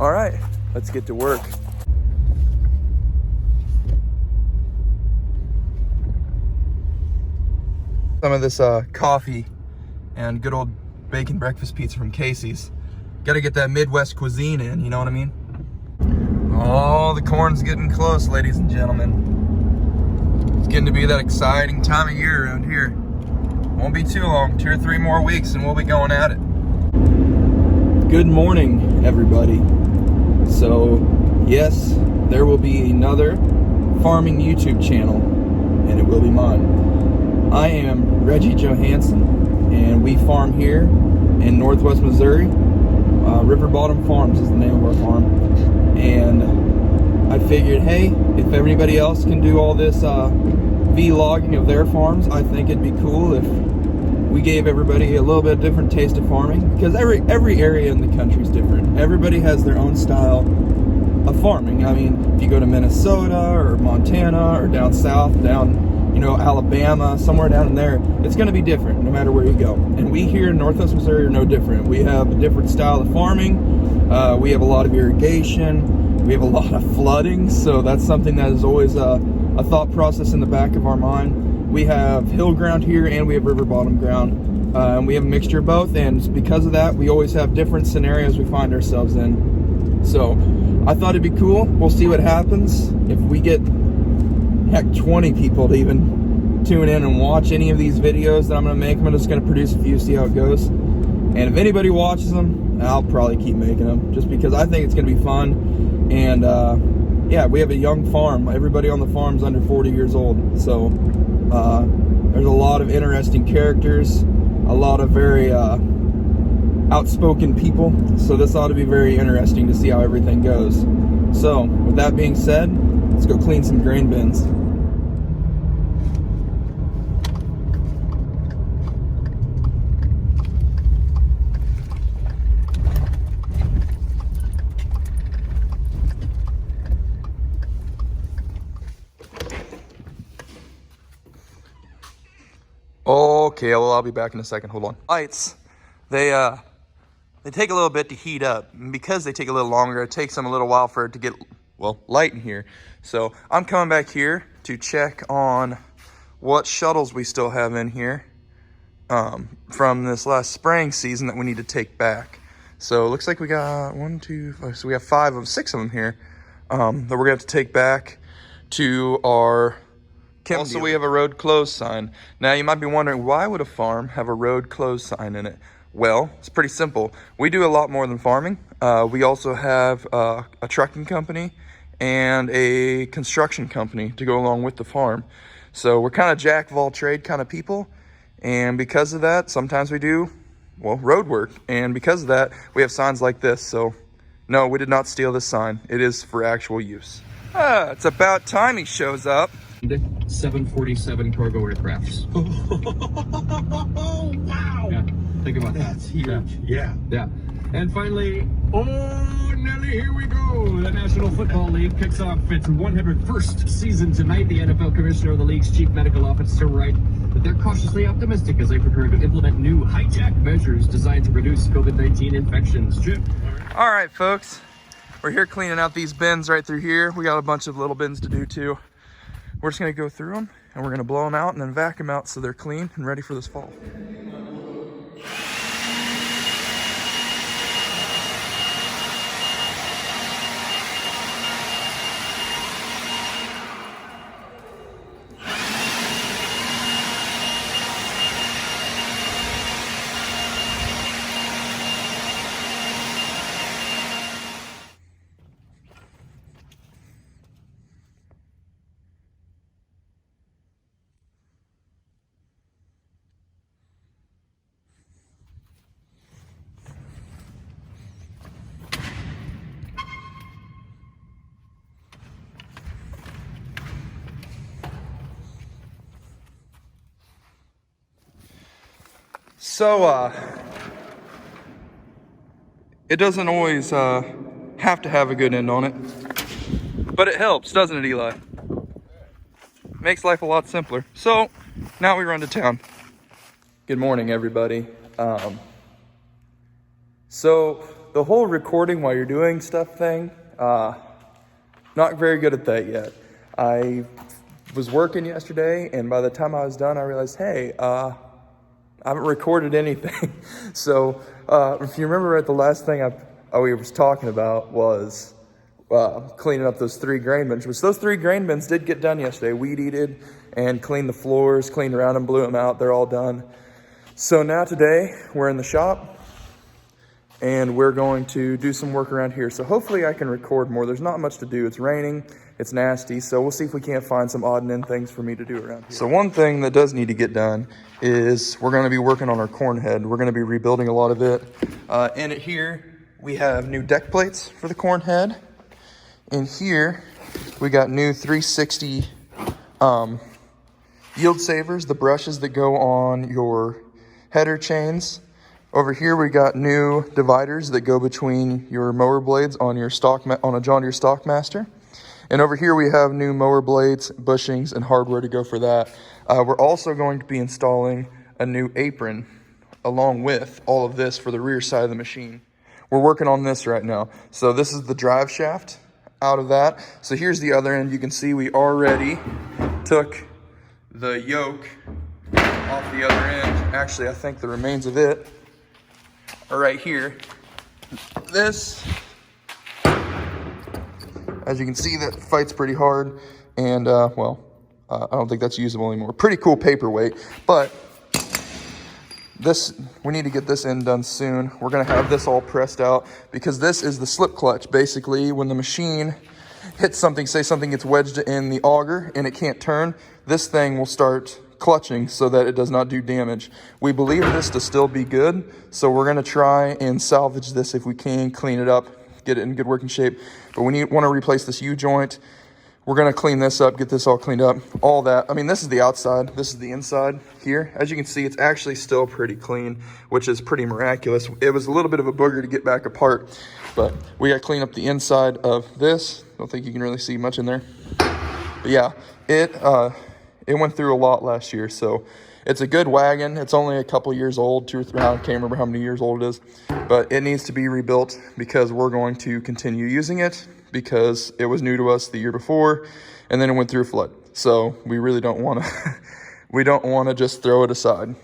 All right, let's get to work. Some of this coffee and good old bacon breakfast pizza from Casey's. Got to get that Midwest cuisine in, you know what I mean? Oh, the corn's getting close, ladies and gentlemen. It's getting to be that exciting time of year around here. Won't be too long, 2 or 3 more weeks and we'll be going at it. Good morning, everybody. So, yes, there will be another farming YouTube channel, and it will be mine. I am Reggie Johansson, and we farm here in Northwest Missouri. River Bottom Farms is the name of our farm. And I figured, hey, if everybody else can do all this vlogging of their farms, I think it'd be cool if we gave everybody a little bit different taste of farming, because every area in the country is different. Everybody has their own style of farming. I mean, if you go to Minnesota or Montana or down south, down, you know, Alabama, somewhere down in there, it's going to be different no matter where you go. And we here in Northwest Missouri are no different. We have a different style of farming. We have a lot of irrigation. We have a lot of flooding, so that's something that is always a thought process in the back of our mind. We have hill ground here and we have river bottom ground. And we have a mixture of both, and because of that, we always have different scenarios we find ourselves in. So I thought it'd be cool. We'll see what happens. If we get, heck, 20 people to even tune in and watch any of these videos that I'm going to make, I'm just going to produce a few, see how it goes. And if anybody watches them, I'll probably keep making them, just because I think it's going to be fun. And yeah, we have a young farm. Everybody on the farm's under 40 years old. So there's a lot of interesting characters, a lot of very outspoken people. So this ought to be very interesting to see how everything goes. So with that being said, let's go clean some grain bins. Okay, well, I'll be back in a second. Hold on. Lights, they take a little bit to heat up. And because they take a little longer, it takes them a little while for it to get, well, light in here. So I'm coming back here to check on what shuttles we still have in here from this last spraying season that we need to take back. So it looks like we got 1, 2, 5, so we have 6 of them here that we're gonna have to take back to our also, we have a road closed sign. Now, you might be wondering, why would a farm have a road closed sign in it? Well, it's pretty simple. We do a lot more than farming. We also have a trucking company and a construction company to go along with the farm. So we're kind of jack of all trade kind of people. And because of that, sometimes we do, well, road work. And because of that, we have signs like this. So no, we did not steal this sign. It is for actual use. It's about time he shows up. 747 cargo aircrafts. Oh, wow. Yeah, think about that. That's huge. Yeah. Yeah. And finally, oh, Nelly, here we go. The National Football League kicks off its 101st season tonight. The NFL Commissioner of the League's Chief Medical Officer writes that they're cautiously optimistic as they prepare to implement new high-tech measures designed to reduce COVID-19 infections. Chip. All right, folks. We're here cleaning out these bins right through here. We got a bunch of little bins to do, too. We're just gonna go through them and we're gonna blow them out and then vacuum out so they're clean and ready for this fall. So, it doesn't always have to have a good end on it, but it helps, doesn't it, Eli? Makes life a lot simpler. So, now we run to town. Good morning, everybody. So, the whole recording while you're doing stuff thing, not very good at that yet. I was working yesterday, and by the time I was done, I realized, hey, I haven't recorded anything. So if you remember, right, the last thing we was talking about was cleaning up those 3 grain bins, which those 3 grain bins did get done yesterday. Weed-eated and cleaned the floors, cleaned around them, blew them out. They're all done. So now today we're in the shop and we're going to do some work around here. So hopefully I can record more. There's not much to do. It's raining, it's nasty. So we'll see if we can't find some odd and end things for me to do around here. So one thing that does need to get done is we're going to be working on our corn head. We're going to be rebuilding a lot of it. In it here, we have new deck plates for the corn head. In here, we got new 360 yield savers, the brushes that go on your header chains. Over here, we got new dividers that go between your mower blades on your on a John Deere Stockmaster. And over here, we have new mower blades, bushings, and hardware to go for that. We're also going to be installing a new apron along with all of this for the rear side of the machine. We're working on this right now. So this is the drive shaft out of that. So here's the other end. You can see we already took the yoke off the other end. Actually, I think the remains of it are right here. This, as you can see, that fights pretty hard. And, well, I don't think that's usable anymore. Pretty cool paperweight, but this, we need to get this end done soon. We're gonna have this all pressed out because this is the slip clutch. Basically, when the machine hits something, say something gets wedged in the auger and it can't turn, this thing will start clutching so that it does not do damage. We believe this to still be good, so we're gonna try and salvage this if we can, clean it up, get it in good working shape. But we want to replace this U-joint. We're gonna clean this up, get this all cleaned up, all that. I mean, this is the outside, this is the inside here. As you can see, it's actually still pretty clean, which is pretty miraculous. It was a little bit of a booger to get back apart, but we got to clean up the inside of this. Don't think you can really see much in there. But yeah, it went through a lot last year, so it's a good wagon. It's only a couple years old, 2 or 3, I can't remember how many years old it is, but it needs to be rebuilt because we're going to continue using it because it was new to us the year before, and then it went through a flood. So we really don't want to, we don't want to just throw it aside.